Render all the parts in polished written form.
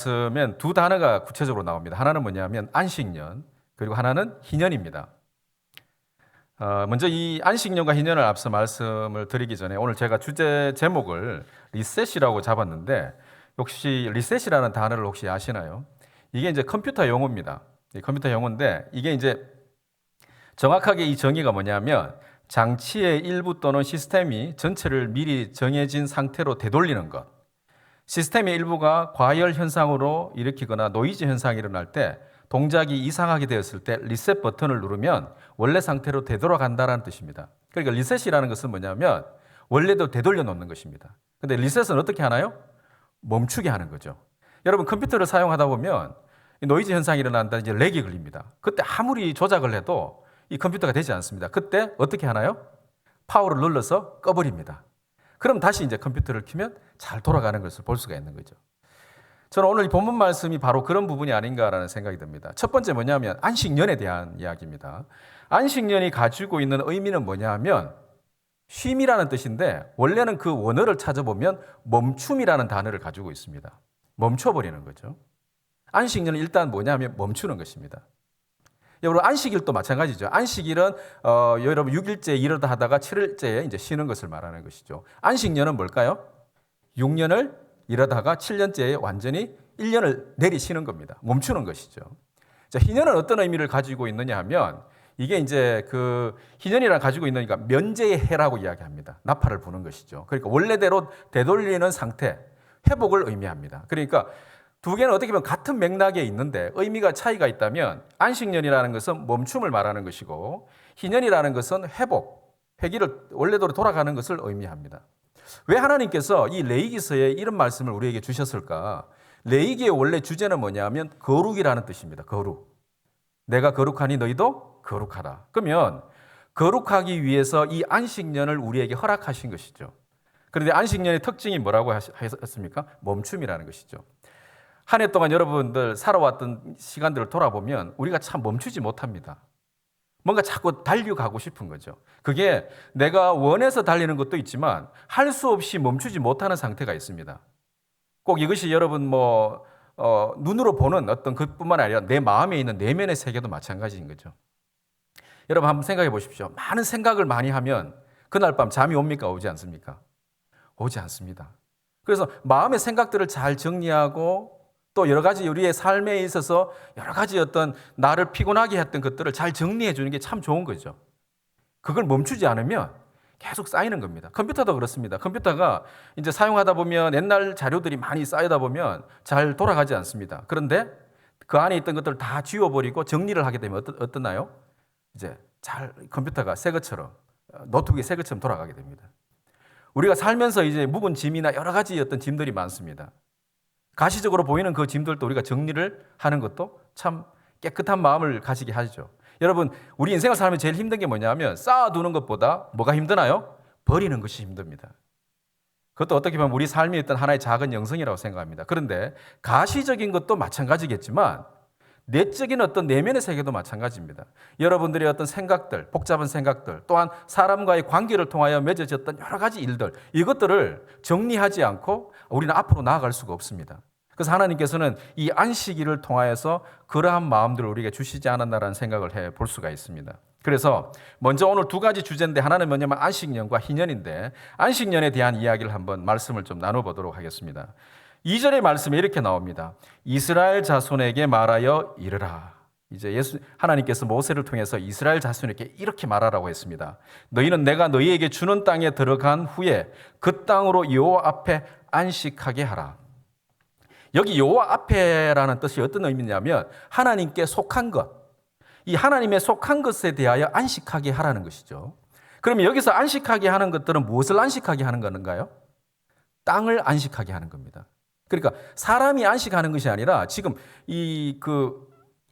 말씀엔 두 단어가 구체적으로 나옵니다. 하나는 뭐냐면 안식년, 그리고 하나는 희년입니다. 먼저 이 안식년과 희년을 앞서 말씀을 드리기 전에 오늘 제가 주제 제목을 리셋이라고 잡았는데, 혹시 리셋이라는 단어를 혹시 아시나요? 이게 이제 컴퓨터 용어입니다. 컴퓨터 용어인데, 이게 이제 정확하게 이 정의가 뭐냐면 장치의 일부 또는 시스템이 전체를 미리 정해진 상태로 되돌리는 것. 시스템의 일부가 과열 현상으로 일으키거나 노이즈 현상이 일어날 때, 동작이 이상하게 되었을 때 리셋 버튼을 누르면 원래 상태로 되돌아간다는 뜻입니다. 그러니까 리셋이라는 것은 뭐냐면 원래대로 되돌려 놓는 것입니다. 근데 리셋은 어떻게 하나요? 멈추게 하는 거죠. 여러분, 컴퓨터를 사용하다 보면 노이즈 현상이 일어난다, 이제 렉이 걸립니다. 그때 아무리 조작을 해도 이 컴퓨터가 되지 않습니다. 그때 어떻게 하나요? 파워를 눌러서 꺼버립니다. 그럼 다시 이제 컴퓨터를 켜면 잘 돌아가는 것을 볼 수가 있는 거죠. 저는 오늘 이 본문 말씀이 바로 그런 부분이 아닌가라는 생각이 듭니다. 첫 번째 뭐냐면 안식년에 대한 이야기입니다. 안식년이 가지고 있는 의미는 뭐냐면 쉼이라는 뜻인데, 원래는 그 원어를 찾아보면 멈춤이라는 단어를 가지고 있습니다. 멈춰버리는 거죠. 안식년은 일단 뭐냐면 멈추는 것입니다. 여러분, 안식일도 마찬가지죠. 안식일은 여러분 6일째 일하다 하다가 7일째에 이제 쉬는 것을 말하는 것이죠. 안식년은 뭘까요? 6년을 일하다가 7년째에 완전히 1년을 내리쉬는 겁니다. 멈추는 것이죠. 자, 희년은 어떤 의미를 가지고 있느냐 하면, 이게 이제 그 희년이랑 가지고 있으니까 면제의 해라고 이야기합니다. 나팔을 부는 것이죠. 그러니까 원래대로 되돌리는 상태, 회복을 의미합니다. 그러니까 두 개는 어떻게 보면 같은 맥락에 있는데 의미가 차이가 있다면, 안식년이라는 것은 멈춤을 말하는 것이고 희년이라는 것은 회복, 회기를 원래대로 돌아가는 것을 의미합니다. 왜 하나님께서 이 레위기서에 이런 말씀을 우리에게 주셨을까? 레위기의 원래 주제는 뭐냐면 거룩이라는 뜻입니다. 거룩. 내가 거룩하니 너희도 거룩하라. 그러면 거룩하기 위해서 이 안식년을 우리에게 허락하신 것이죠. 그런데 안식년의 특징이 뭐라고 하셨습니까? 멈춤이라는 것이죠. 한 해 동안 여러분들 살아왔던 시간들을 돌아보면 우리가 참 멈추지 못합니다. 뭔가 자꾸 달려가고 싶은 거죠. 그게 내가 원해서 달리는 것도 있지만 할 수 없이 멈추지 못하는 상태가 있습니다. 꼭 이것이 여러분 눈으로 보는 어떤 것뿐만 아니라 내 마음에 있는 내면의 세계도 마찬가지인 거죠. 여러분, 한번 생각해 보십시오. 많은 생각을 많이 하면 그날 밤 잠이 옵니까? 오지 않습니까? 오지 않습니다. 그래서 마음의 생각들을 잘 정리하고 또 여러 가지 우리의 삶에 있어서 여러 가지 어떤 나를 피곤하게 했던 것들을 잘 정리해 주는 게 참 좋은 거죠. 그걸 멈추지 않으면 계속 쌓이는 겁니다. 컴퓨터도 그렇습니다. 컴퓨터가 이제 사용하다 보면 옛날 자료들이 많이 쌓이다 보면 잘 돌아가지 않습니다. 그런데 그 안에 있던 것들을 다 지워버리고 정리를 하게 되면 어떠나요? 이제 잘 컴퓨터가 새 것처럼, 노트북이 새 것처럼 돌아가게 됩니다. 우리가 살면서 이제 묵은 짐이나 여러 가지 어떤 짐들이 많습니다. 가시적으로 보이는 그 짐들도 우리가 정리를 하는 것도 참 깨끗한 마음을 가지게 하죠. 여러분, 우리 인생을 살면 제일 힘든 게 뭐냐면 쌓아두는 것보다 뭐가 힘드나요? 버리는 것이 힘듭니다. 그것도 어떻게 보면 우리 삶에 있던 하나의 작은 영성이라고 생각합니다. 그런데 가시적인 것도 마찬가지겠지만 내적인 어떤 내면의 세계도 마찬가지입니다. 여러분들의 어떤 생각들, 복잡한 생각들, 또한 사람과의 관계를 통하여 맺어졌던 여러 가지 일들, 이것들을 정리하지 않고 우리는 앞으로 나아갈 수가 없습니다. 그래서 하나님께서는 이 안식일을 통하여서 그러한 마음들을 우리에게 주시지 않았나라는 생각을 해볼 수가 있습니다. 그래서 먼저 오늘 두 가지 주제인데, 하나는 뭐냐면 안식년과 희년인데, 안식년에 대한 이야기를 한번 말씀을 좀 나눠보도록 하겠습니다. 2절의 말씀에 이렇게 나옵니다. 이스라엘 자손에게 말하여 이르라. 이제 하나님께서 모세를 통해서 이스라엘 자손에게 이렇게 말하라고 했습니다. 너희는 내가 너희에게 주는 땅에 들어간 후에 그 땅으로 여호와 앞에 안식하게 하라. 여기 여호와 앞에라는 뜻이 어떤 의미냐면 하나님께 속한 것, 이 하나님의 속한 것에 대하여 안식하게 하라는 것이죠. 그러면 여기서 안식하게 하는 것들은 무엇을 안식하게 하는 건가요? 땅을 안식하게 하는 겁니다. 그러니까 사람이 안식하는 것이 아니라 지금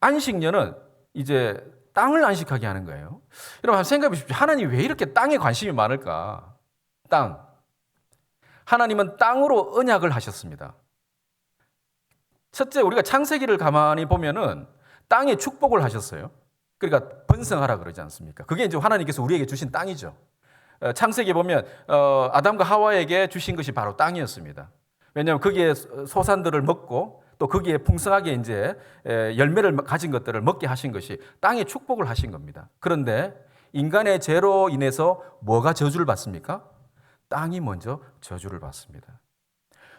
안식년은 이제 땅을 안식하게 하는 거예요. 여러분, 한번 생각해 보십시오. 하나님 왜 이렇게 땅에 관심이 많을까? 땅. 하나님은 땅으로 언약을 하셨습니다. 첫째, 우리가 창세기를 가만히 보면은 땅에 축복을 하셨어요. 그러니까 번성하라 그러지 않습니까? 그게 이제 하나님께서 우리에게 주신 땅이죠. 창세기 보면 아담과 하와에게 주신 것이 바로 땅이었습니다. 왜냐하면 거기에 소산들을 먹고 또 거기에 풍성하게 이제 열매를 가진 것들을 먹게 하신 것이 땅에 축복을 하신 겁니다. 그런데 인간의 죄로 인해서 뭐가 저주를 받습니까? 땅이 먼저 저주를 받습니다.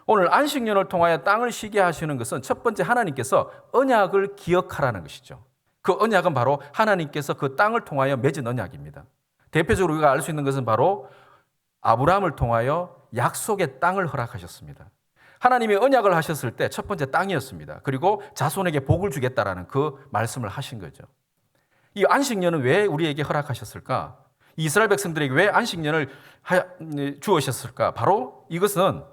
오늘 안식년을 통하여 땅을 쉬게 하시는 것은 첫 번째 하나님께서 언약을 기억하라는 것이죠. 그 언약은 바로 하나님께서 그 땅을 통하여 맺은 언약입니다. 대표적으로 우리가 알 수 있는 것은 바로 아브라함을 통하여 약속의 땅을 허락하셨습니다. 하나님이 언약을 하셨을 때 첫 번째 땅이었습니다. 그리고 자손에게 복을 주겠다라는 그 말씀을 하신 거죠. 이 안식년은 왜 우리에게 허락하셨을까? 이스라엘 백성들에게 왜 안식년을 주으셨을까? 바로 이것은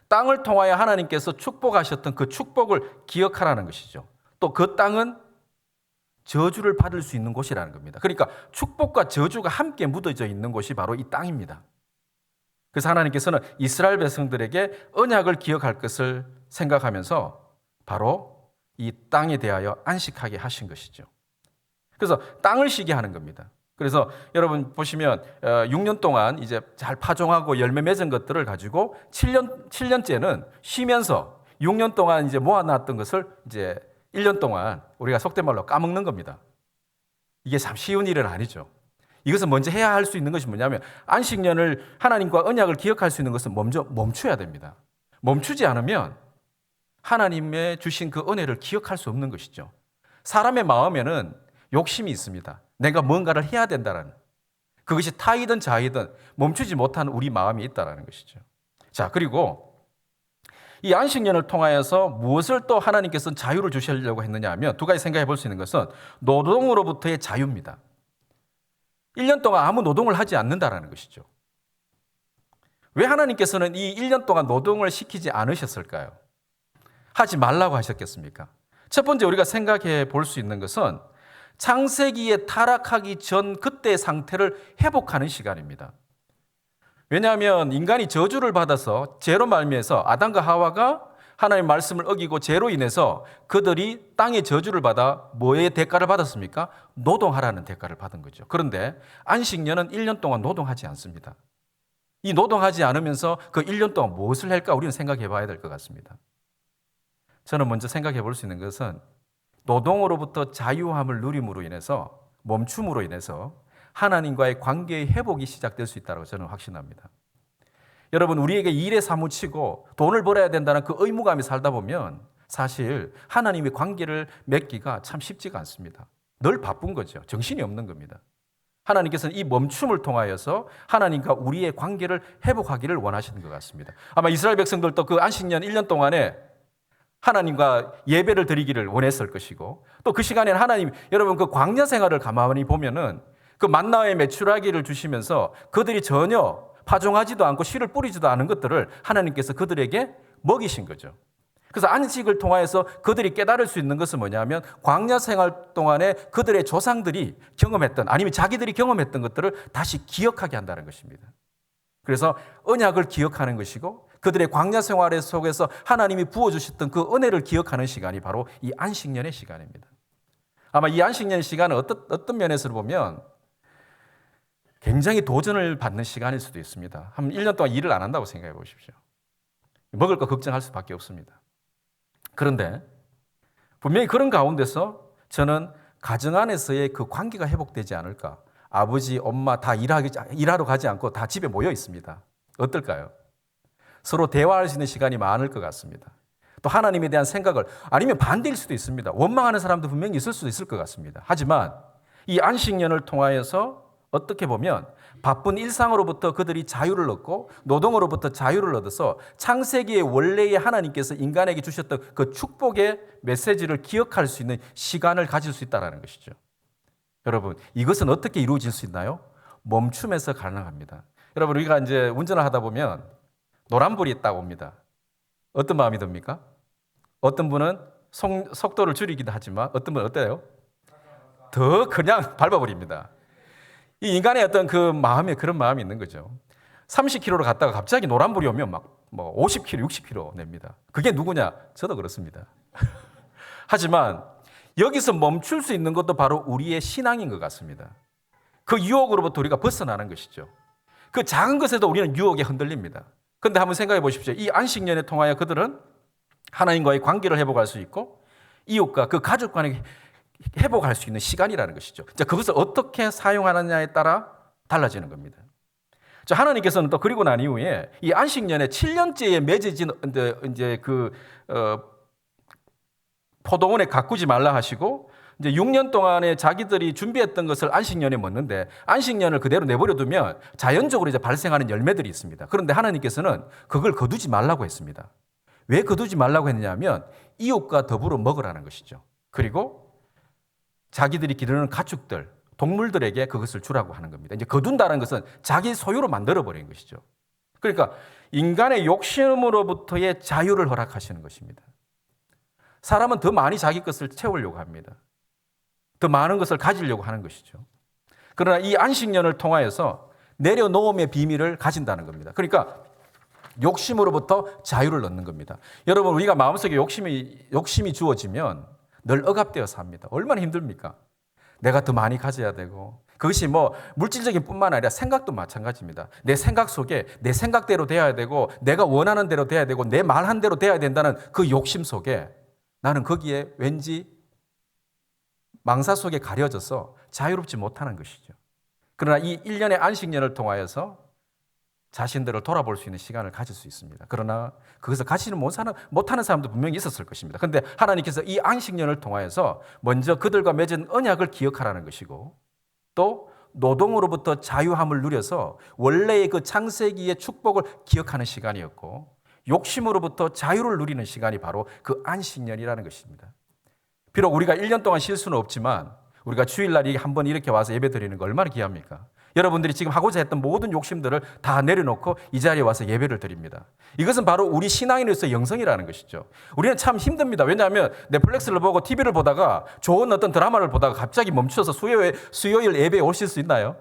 땅을 통하여 하나님께서 축복하셨던 그 축복을 기억하라는 것이죠. 또 그 땅은 저주를 받을 수 있는 곳이라는 겁니다. 그러니까 축복과 저주가 함께 묻어져 있는 곳이 바로 이 땅입니다. 그래서 하나님께서는 이스라엘 백성들에게 언약을 기억할 것을 생각하면서 바로 이 땅에 대하여 안식하게 하신 것이죠. 그래서 땅을 쉬게 하는 겁니다. 그래서 여러분 보시면 6년 동안 이제 잘 파종하고 열매 맺은 것들을 가지고 7년째는 쉬면서 6년 동안 이제 모아놨던 것을 이제 1년 동안 우리가 속된 말로 까먹는 겁니다. 이게 참 쉬운 일은 아니죠. 이것은 먼저 해야 할 수 있는 것이 뭐냐면 안식년을 하나님과 언약을 기억할 수 있는 것은 먼저 멈춰야 됩니다. 멈추지 않으면 하나님의 주신 그 은혜를 기억할 수 없는 것이죠. 사람의 마음에는 욕심이 있습니다. 내가 뭔가를 해야 된다는 그것이 타이든 자이든 멈추지 못하는 우리 마음이 있다는 것이죠. 자, 그리고 이 안식년을 통하여서 무엇을 또 하나님께서는 자유를 주시려고 했느냐 하면 두 가지 생각해 볼 수 있는 것은 노동으로부터의 자유입니다. 1년 동안 아무 노동을 하지 않는다라는 것이죠. 왜 하나님께서는 이 1년 동안 노동을 시키지 않으셨을까요? 하지 말라고 하셨겠습니까? 첫 번째 우리가 생각해 볼 수 있는 것은 창세기에 타락하기 전 그때의 상태를 회복하는 시간입니다. 왜냐하면 인간이 저주를 받아서 죄로 말미암아서 아담과 하와가 하나님의 말씀을 어기고 죄로 인해서 그들이 땅의 저주를 받아 뭐의 대가를 받았습니까? 노동하라는 대가를 받은 거죠. 그런데 안식년은 1년 동안 노동하지 않습니다. 이 노동하지 않으면서 그 1년 동안 무엇을 할까 우리는 생각해 봐야 될 것 같습니다. 저는 먼저 생각해 볼 수 있는 것은 노동으로부터 자유함을 누림으로 인해서 멈춤으로 인해서 하나님과의 관계의 회복이 시작될 수 있다고 저는 확신합니다. 여러분 우리에게 일에 사무치고 돈을 벌어야 된다는 그 의무감이 살다 보면 사실 하나님의 관계를 맺기가 참 쉽지가 않습니다. 늘 바쁜 거죠. 정신이 없는 겁니다. 하나님께서는 이 멈춤을 통하여서 하나님과 우리의 관계를 회복하기를 원하시는 것 같습니다. 아마 이스라엘 백성들도 그 안식년 1년 동안에 하나님과 예배를 드리기를 원했을 것이고 또 그 시간에는 하나님 여러분 그 광야 생활을 가만히 보면은 그 만나의 메추라기를 주시면서 그들이 전혀 파종하지도 않고 씨를 뿌리지도 않은 것들을 하나님께서 그들에게 먹이신 거죠. 그래서 안식을 통하여서 그들이 깨달을 수 있는 것은 뭐냐면 광야 생활 동안에 그들의 조상들이 경험했던 아니면 자기들이 경험했던 것들을 다시 기억하게 한다는 것입니다. 그래서 언약을 기억하는 것이고 그들의 광야 생활 속에서 하나님이 부어주셨던 그 은혜를 기억하는 시간이 바로 이 안식년의 시간입니다. 아마 이 안식년 시간은 어떤 면에서 보면 굉장히 도전을 받는 시간일 수도 있습니다. 한 1년 동안 일을 안 한다고 생각해 보십시오. 먹을 거 걱정할 수밖에 없습니다. 그런데 분명히 그런 가운데서 저는 가정 안에서의 그 관계가 회복되지 않을까. 아버지, 엄마 다 일하러 가지 않고 다 집에 모여 있습니다. 어떨까요? 서로 대화할 수 있는 시간이 많을 것 같습니다. 또 하나님에 대한 생각을 아니면 반대일 수도 있습니다. 원망하는 사람도 분명히 있을 수도 있을 것 같습니다. 하지만 이 안식년을 통하여서 어떻게 보면 바쁜 일상으로부터 그들이 자유를 얻고 노동으로부터 자유를 얻어서 창세기의 원래의 하나님께서 인간에게 주셨던 그 축복의 메시지를 기억할 수 있는 시간을 가질 수 있다는 것이죠. 여러분, 이것은 어떻게 이루어질 수 있나요? 멈춤에서 가능합니다. 여러분, 우리가 이제 운전을 하다 보면 노란불이 딱 옵니다. 어떤 마음이 듭니까? 어떤 분은 속도를 줄이기도 하지만 어떤 분은 어때요? 더 그냥 밟아버립니다. 이 인간의 어떤 그 마음에 그런 마음이 있는 거죠. 30km로 갔다가 갑자기 노란불이 오면 막 50km, 60km 냅니다. 그게 누구냐? 저도 그렇습니다. 하지만 여기서 멈출 수 있는 것도 바로 우리의 신앙인 것 같습니다. 그 유혹으로부터 우리가 벗어나는 것이죠. 그 작은 것에도 우리는 유혹에 흔들립니다. 그런데 한번 생각해 보십시오. 이 안식년에 통하여 그들은 하나님과의 관계를 회복할 수 있고 이웃과 그 가족 간에 회복할 수 있는 시간이라는 것이죠. 자, 그것을 어떻게 사용하느냐에 따라 달라지는 겁니다. 자, 하나님께서는 또 그리고 난 이후에 이 안식년에 7년째에 맺어진 이제 포도원에 가꾸지 말라 하시고 이제 6년 동안에 자기들이 준비했던 것을 안식년에 먹는데 안식년을 그대로 내버려 두면 자연적으로 이제 발생하는 열매들이 있습니다. 그런데 하나님께서는 그걸 거두지 말라고 했습니다. 왜 거두지 말라고 했냐면 이웃과 더불어 먹으라는 것이죠. 그리고 자기들이 기르는 가축들, 동물들에게 그것을 주라고 하는 겁니다. 이제 거둔다는 것은 자기 소유로 만들어버린 것이죠. 그러니까 인간의 욕심으로부터의 자유를 허락하시는 것입니다. 사람은 더 많이 자기 것을 채우려고 합니다. 더 많은 것을 가지려고 하는 것이죠. 그러나 이 안식년을 통하여서 내려놓음의 비밀을 가진다는 겁니다. 그러니까 욕심으로부터 자유를 얻는 겁니다. 여러분, 우리가 마음속에 욕심이 주어지면 늘 억압되어 삽니다. 얼마나 힘듭니까? 내가 더 많이 가져야 되고, 그것이 뭐 물질적인 뿐만 아니라 생각도 마찬가지입니다. 내 생각 속에 내 생각대로 돼야 되고, 내가 원하는 대로 돼야 되고, 내 말한 대로 돼야 된다는 그 욕심 속에 나는 거기에 왠지 망사 속에 가려져서 자유롭지 못하는 것이죠. 그러나 이 1년의 안식년을 통하여서 자신들을 돌아볼 수 있는 시간을 가질 수 있습니다. 그러나 그것을 가지는 못하는 사람도 분명히 있었을 것입니다. 그런데 하나님께서 이 안식년을 통하여서 먼저 그들과 맺은 언약을 기억하라는 것이고 또 노동으로부터 자유함을 누려서 원래의 그 창세기의 축복을 기억하는 시간이었고 욕심으로부터 자유를 누리는 시간이 바로 그 안식년이라는 것입니다. 비록 우리가 1년 동안 쉴 수는 없지만 우리가 주일날 한번 이렇게 와서 예배 드리는 거 얼마나 귀합니까? 여러분들이 지금 하고자 했던 모든 욕심들을 다 내려놓고 이 자리에 와서 예배를 드립니다. 이것은 바로 우리 신앙인으로서의 영성이라는 것이죠. 우리는 참 힘듭니다. 왜냐하면 넷플릭스를 보고 TV를 보다가 좋은 어떤 드라마를 보다가 갑자기 멈춰서 수요일 예배에 오실 수 있나요?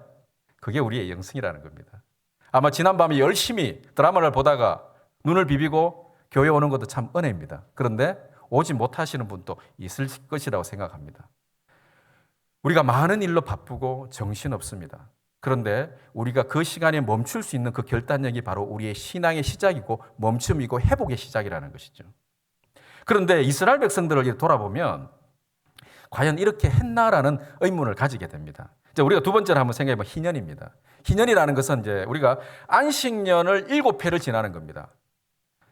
그게 우리의 영성이라는 겁니다. 아마 지난밤에 열심히 드라마를 보다가 눈을 비비고 교회 오는 것도 참 은혜입니다. 그런데 오지 못하시는 분도 있을 것이라고 생각합니다. 우리가 많은 일로 바쁘고 정신없습니다. 그런데 우리가 그 시간에 멈출 수 있는 그 결단력이 바로 우리의 신앙의 시작이고 멈춤이고 회복의 시작이라는 것이죠. 그런데 이스라엘 백성들을 돌아보면 과연 이렇게 했나라는 의문을 가지게 됩니다. 이제 우리가 두 번째로 한번 생각해 보면 희년입니다. 희년이라는 것은 이제 우리가 안식년을 7회를 지나는 겁니다.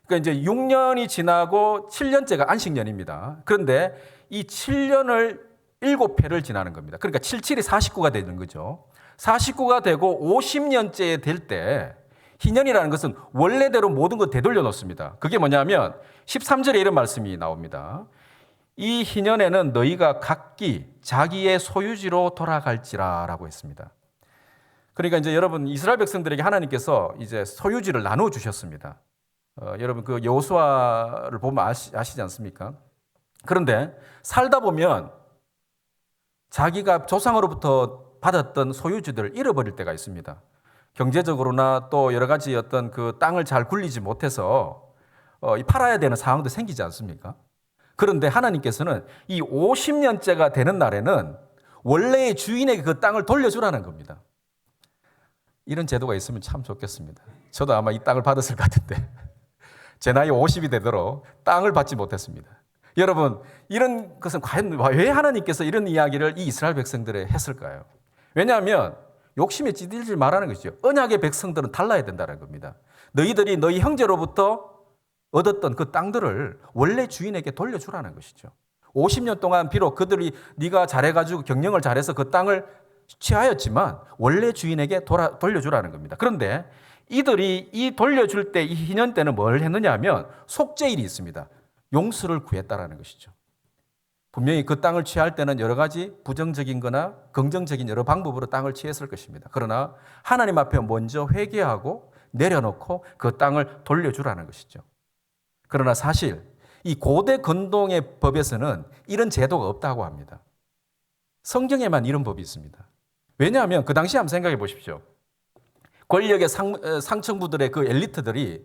그러니까 이제 6년이 지나고 7년째가 안식년입니다. 그런데 이 7년을 7회를 지나는 겁니다. 그러니까 77이 49가 되는 거죠. 49가 되고 50년째 될 때 희년이라는 것은 원래대로 모든 걸 되돌려 놓습니다. 그게 뭐냐면 13절에 이런 말씀이 나옵니다. 이 희년에는 너희가 각기 자기의 소유지로 돌아갈지라 라고 했습니다. 그러니까 이제 여러분 이스라엘 백성들에게 하나님께서 이제 소유지를 나누어 주셨습니다. 여러분 그 여호수아를 보면 아시지 않습니까? 그런데 살다 보면 자기가 조상으로부터 받았던 소유주들을 잃어버릴 때가 있습니다. 경제적으로나 또 여러 가지 어떤 그 땅을 잘 굴리지 못해서 팔아야 되는 상황도 생기지 않습니까? 그런데 하나님께서는 이 50년째가 되는 날에는 원래의 주인에게 그 땅을 돌려주라는 겁니다. 이런 제도가 있으면 참 좋겠습니다. 저도 아마 이 땅을 받았을 것 같은데 제 나이 50이 되도록 땅을 받지 못했습니다. 여러분 이런 것은 과연 왜 하나님께서 이런 이야기를 이 이스라엘 백성들에 했을까요? 왜냐하면 욕심에 찌들지 말라는 것이죠. 언약의 백성들은 달라야 된다는 겁니다. 너희들이 너희 형제로부터 얻었던 그 땅들을 원래 주인에게 돌려주라는 것이죠. 50년 동안 비록 그들이 네가 잘해가지고 경영을 잘해서 그 땅을 취하였지만 원래 주인에게 돌려주라는 겁니다. 그런데 이들이 이 돌려줄 때 이 희년 때는 뭘 했느냐 하면 속죄일이 있습니다. 용서를 구했다라는 것이죠. 분명히 그 땅을 취할 때는 여러 가지 부정적인 거나 긍정적인 여러 방법으로 땅을 취했을 것입니다. 그러나 하나님 앞에 먼저 회개하고 내려놓고 그 땅을 돌려주라는 것이죠. 그러나 사실 이 고대 근동의 법에서는 이런 제도가 없다고 합니다. 성경에만 이런 법이 있습니다. 왜냐하면 그 당시 한번 생각해 보십시오. 권력의 상층부들의 그 엘리트들이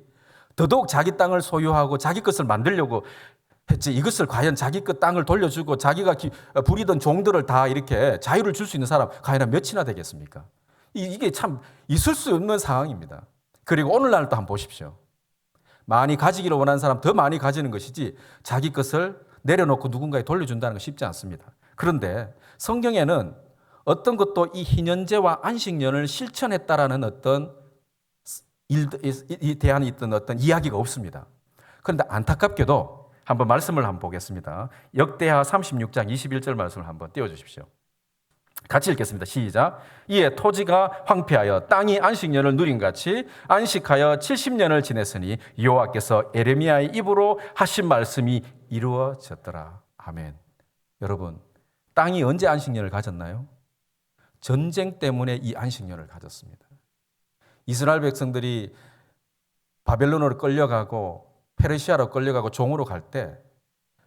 더더욱 자기 땅을 소유하고 자기 것을 만들려고 했지 이것을 과연 자기 것 땅을 돌려주고 자기가 부리던 종들을 다 이렇게 자유를 줄 수 있는 사람 과연 몇이나 되겠습니까? 이게 참 있을 수 없는 상황입니다. 그리고 오늘날도 한번 보십시오. 많이 가지기를 원하는 사람 더 많이 가지는 것이지 자기 것을 내려놓고 누군가에 돌려준다는 건 쉽지 않습니다. 그런데 성경에는 어떤 것도 이 희년제와 안식년을 실천했다라는 어떤 일에 대한 어떤 이야기가 없습니다. 그런데 안타깝게도 한번 말씀을 한번 보겠습니다. 역대하 36장 21절 말씀을 한번 띄워주십시오. 같이 읽겠습니다. 시작. 이에 토지가 황폐하여 땅이 안식년을 누린 같이 안식하여 70년을 지냈으니 여호와께서 에레미야의 입으로 하신 말씀이 이루어졌더라. 아멘. 여러분, 땅이 언제 안식년을 가졌나요? 전쟁 때문에 이 안식년을 가졌습니다. 이스라엘 백성들이 바벨론으로 끌려가고 페르시아로 끌려가고 종으로 갈 때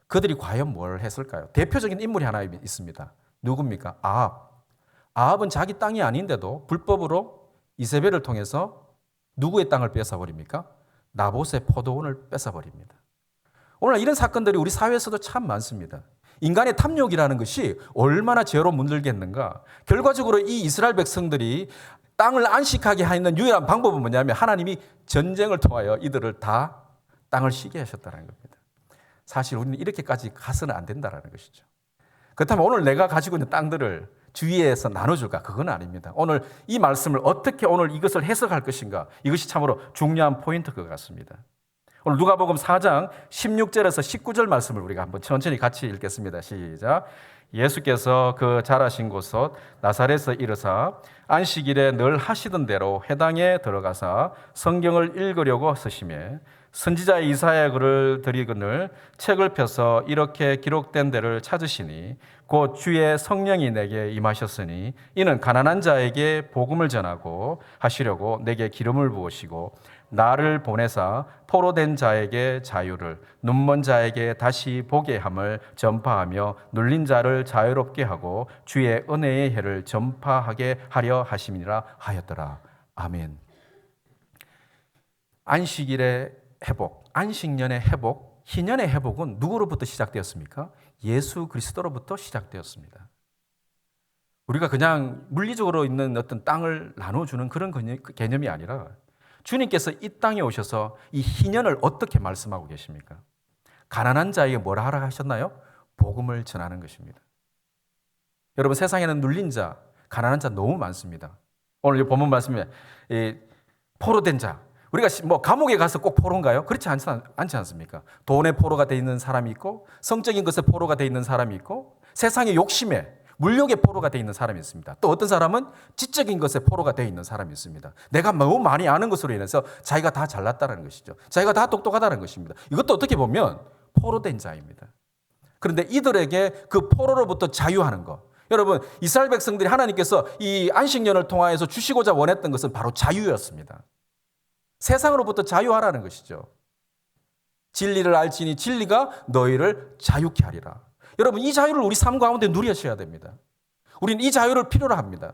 그들이 과연 뭘 했을까요? 대표적인 인물이 하나 있습니다. 누굽니까? 아합. 아합은 자기 땅이 아닌데도 불법으로 이세벨을 통해서 누구의 땅을 뺏어버립니까? 나봇의 포도원을 뺏어버립니다. 오늘 이런 사건들이 우리 사회에서도 참 많습니다. 인간의 탐욕이라는 것이 얼마나 죄로 문들겠는가. 결과적으로 이 이스라엘 백성들이 땅을 안식하게 하는 유일한 방법은 뭐냐면 하나님이 전쟁을 통하여 이들을 다 땅을 쉬게 하셨다는 겁니다. 사실 우리는 이렇게까지 가서는 안 된다는 것이죠. 그렇다면 오늘 내가 가지고 있는 땅들을 주위에서 나눠줄까? 그건 아닙니다. 오늘 이 말씀을 어떻게 오늘 이것을 해석할 것인가? 이것이 참으로 중요한 포인트인 것 같습니다. 오늘 누가복음 4장 16절에서 19절 말씀을 우리가 한번 천천히 같이 읽겠습니다. 시작. 예수께서 그 자라신 곳 나사렛에서 이르사 안식일에 늘 하시던 대로 회당에 들어가사 성경을 읽으려고 서심해 선지자 이사야 글을 들이거늘 책을 펴서 이렇게 기록된 데를 찾으시니 곧 주의 성령이 내게 임하셨으니 이는 가난한 자에게 복음을 전하고 하시려고 내게 기름을 부으시고 나를 보내사 포로된 자에게 자유를 눈먼 자에게 다시 보게 함을 전파하며 눌린 자를 자유롭게 하고 주의 은혜의 해를 전파하게 하려 하심이라 하였더라. 아멘. 안식일의 회복, 안식년의 회복, 희년의 회복은 누구로부터 시작되었습니까? 예수 그리스도로부터 시작되었습니다. 우리가 그냥 물리적으로 있는 어떤 땅을 나눠주는 그런 개념이 아니라 주님께서 이 땅에 오셔서 이 희년을 어떻게 말씀하고 계십니까? 가난한 자에게 뭐라 하라 하셨나요? 복음을 전하는 것입니다. 여러분, 세상에는 눌린 자, 가난한 자 너무 많습니다. 오늘 이 본문 말씀에 포로된 자, 우리가 뭐 감옥에 가서 꼭 포로인가요? 그렇지 않지 않습니까? 돈에 포로가 되어 있는 사람이 있고 성적인 것에 포로가 되어 있는 사람이 있고 세상의 욕심에 물욕에 포로가 되어 있는 사람이 있습니다. 또 어떤 사람은 지적인 것에 포로가 되어 있는 사람이 있습니다. 내가 너무 많이 아는 것으로 인해서 자기가 다 잘났다는 것이죠. 자기가 다 똑똑하다는 것입니다. 이것도 어떻게 보면 포로된 자입니다. 그런데 이들에게 그 포로로부터 자유하는 것. 여러분, 이스라엘 백성들이 하나님께서 이 안식년을 통하여서 주시고자 원했던 것은 바로 자유였습니다. 세상으로부터 자유하라는 것이죠. 진리를 알지니 진리가 너희를 자유케 하리라. 여러분, 이 자유를 우리 삶 가운데 누리셔야 됩니다. 우리는 이 자유를 필요로 합니다.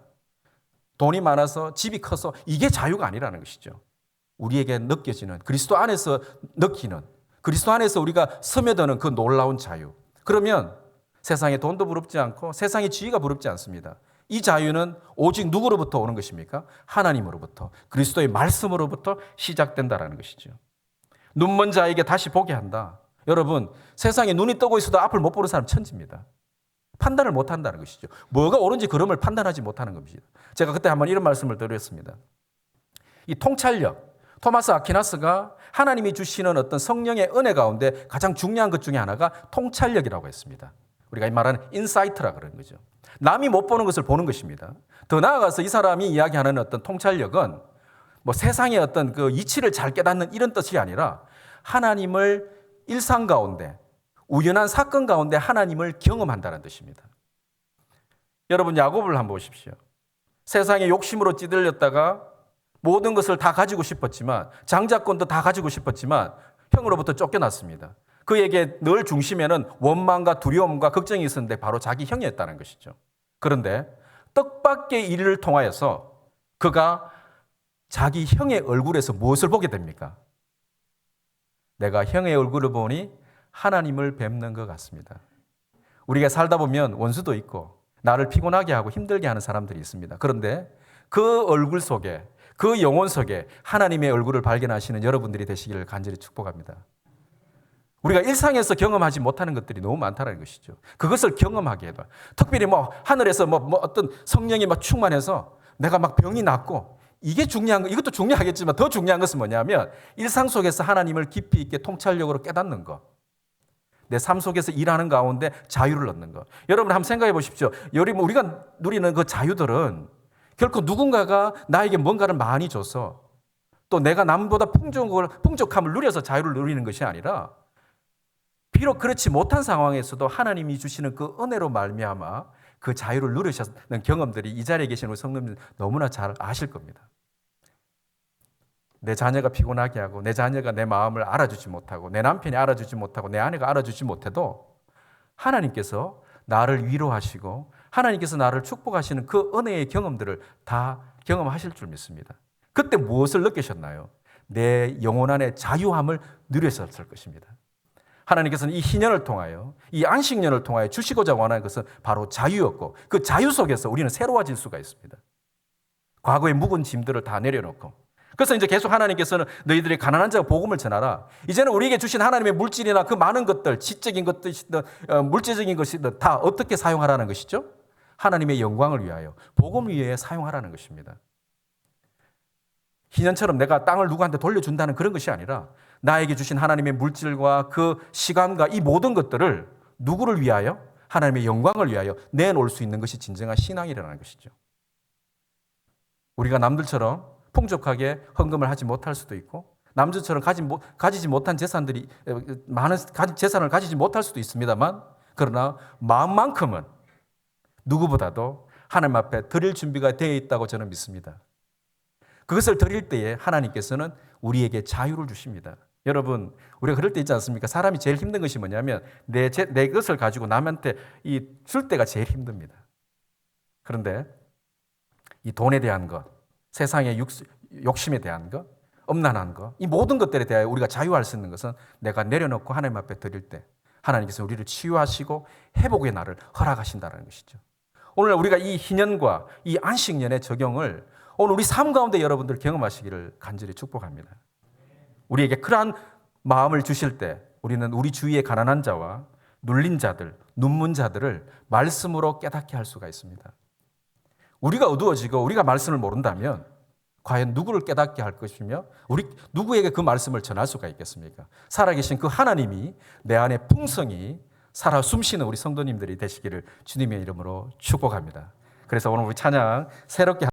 돈이 많아서 집이 커서 이게 자유가 아니라는 것이죠. 우리에게 느껴지는 그리스도 안에서 느끼는 그리스도 안에서 우리가 스며드는 그 놀라운 자유. 그러면 세상에 돈도 부럽지 않고 세상의 지위가 부럽지 않습니다. 이 자유는 오직 누구로부터 오는 것입니까? 하나님으로부터, 그리스도의 말씀으로부터 시작된다는 것이죠. 눈먼 자에게 다시 보게 한다. 여러분, 세상에 눈이 뜨고 있어도 앞을 못 보는 사람 천지입니다. 판단을 못 한다는 것이죠. 뭐가 옳은지 그름을 판단하지 못하는 겁니다. 제가 그때 한번 이런 말씀을 드렸습니다. 이 통찰력, 토마스 아퀴나스가 하나님이 주시는 어떤 성령의 은혜 가운데 가장 중요한 것 중에 하나가 통찰력이라고 했습니다. 우리가 말하는 인사이트라 그러는 거죠. 남이 못 보는 것을 보는 것입니다. 더 나아가서 이 사람이 이야기하는 어떤 통찰력은 뭐 세상의 어떤 그 이치를 잘 깨닫는 이런 뜻이 아니라 하나님을 일상 가운데 우연한 사건 가운데 하나님을 경험한다는 뜻입니다. 여러분, 야곱을 한번 보십시오. 세상의 욕심으로 찌들렸다가 모든 것을 다 가지고 싶었지만 장자권도 다 가지고 싶었지만 형으로부터 쫓겨났습니다. 그에게 늘 중심에는 원망과 두려움과 걱정이 있었는데 바로 자기 형이었다는 것이죠. 그런데 뜻밖의 일을 통하여서 그가 자기 형의 얼굴에서 무엇을 보게 됩니까? 내가 형의 얼굴을 보니 하나님을 뵙는 것 같습니다. 우리가 살다 보면 원수도 있고 나를 피곤하게 하고 힘들게 하는 사람들이 있습니다. 그런데 그 얼굴 속에 그 영혼 속에 하나님의 얼굴을 발견하시는 여러분들이 되시기를 간절히 축복합니다. 우리가 일상에서 경험하지 못하는 것들이 너무 많다는 것이죠. 그것을 경험하게 해도, 특별히 하늘에서 어떤 성령이 충만해서 내가 병이 낫고, 이게 중요한 거, 이것도 중요하겠지만 더 중요한 것은 뭐냐면 일상 속에서 하나님을 깊이 있게 통찰력으로 깨닫는 것. 내 삶 속에서 일하는 가운데 자유를 얻는 것. 여러분 한번 생각해 보십시오. 우리가 누리는 그 자유들은 결코 누군가가 나에게 뭔가를 많이 줘서 또 내가 남보다 풍족함을 누려서 자유를 누리는 것이 아니라, 비록 그렇지 못한 상황에서도 하나님이 주시는 그 은혜로 말미암아 그 자유를 누리셨는 경험들이 이 자리에 계신 우리 성도님들 너무나 잘 아실 겁니다. 내 자녀가 피곤하게 하고, 내 자녀가 내 마음을 알아주지 못하고, 내 남편이 알아주지 못하고, 내 아내가 알아주지 못해도 하나님께서 나를 위로하시고 하나님께서 나를 축복하시는 그 은혜의 경험들을 다 경험하실 줄 믿습니다. 그때 무엇을 느끼셨나요? 내 영혼 안에 자유함을 누렸었을 것입니다. 하나님께서는 이 희년을 통하여, 이 안식년을 통하여 주시고자 원하는 것은 바로 자유였고, 그 자유 속에서 우리는 새로워질 수가 있습니다. 과거의 묵은 짐들을 다 내려놓고, 그래서 이제 계속 하나님께서는 너희들이 가난한 자가 복음을 전하라. 이제는 우리에게 주신 하나님의 물질이나 그 많은 것들, 지적인 것이든 물질적인 것이든 다 어떻게 사용하라는 것이죠? 하나님의 영광을 위하여, 복음을 위해 사용하라는 것입니다. 희년처럼 내가 땅을 누구한테 돌려준다는 그런 것이 아니라, 나에게 주신 하나님의 물질과 그 시간과 이 모든 것들을 누구를 위하여? 하나님의 영광을 위하여 내놓을 수 있는 것이 진정한 신앙이라는 것이죠. 우리가 남들처럼 풍족하게 헌금을 하지 못할 수도 있고, 남들처럼 가지지 못한 재산들이, 많은 재산을 가지지 못할 수도 있습니다만, 그러나 마음만큼은 누구보다도 하나님 앞에 드릴 준비가 되어 있다고 저는 믿습니다. 그것을 드릴 때에 하나님께서는 우리에게 자유를 주십니다. 여러분, 우리가 그럴 때 있지 않습니까? 사람이 제일 힘든 것이 뭐냐면 내 것을 가지고 남한테 줄 때가 제일 힘듭니다. 그런데 이 돈에 대한 것, 세상의 욕심에 대한 것, 엄난한 것, 이 모든 것들에 대하여 우리가 자유할 수 있는 것은 내가 내려놓고 하나님 앞에 드릴 때 하나님께서 우리를 치유하시고 회복의 날을 허락하신다는 것이죠. 오늘 우리가 이 희년과 이 안식년의 적용을 오늘 우리 삶 가운데 여러분들 경험하시기를 간절히 축복합니다. 우리에게 그러한 마음을 주실 때 우리는 우리 주위의 가난한 자와 눌린 자들, 눈문 자들을 말씀으로 깨닫게 할 수가 있습니다. 우리가 어두워지고 우리가 말씀을 모른다면 과연 누구를 깨닫게 할 것이며 누구에게 그 말씀을 전할 수가 있겠습니까? 살아계신 그 하나님이 내 안에 풍성히 살아 숨쉬는 우리 성도님들이 되시기를 주님의 이름으로 축복합니다. 그래서 오늘 우리 찬양 새롭게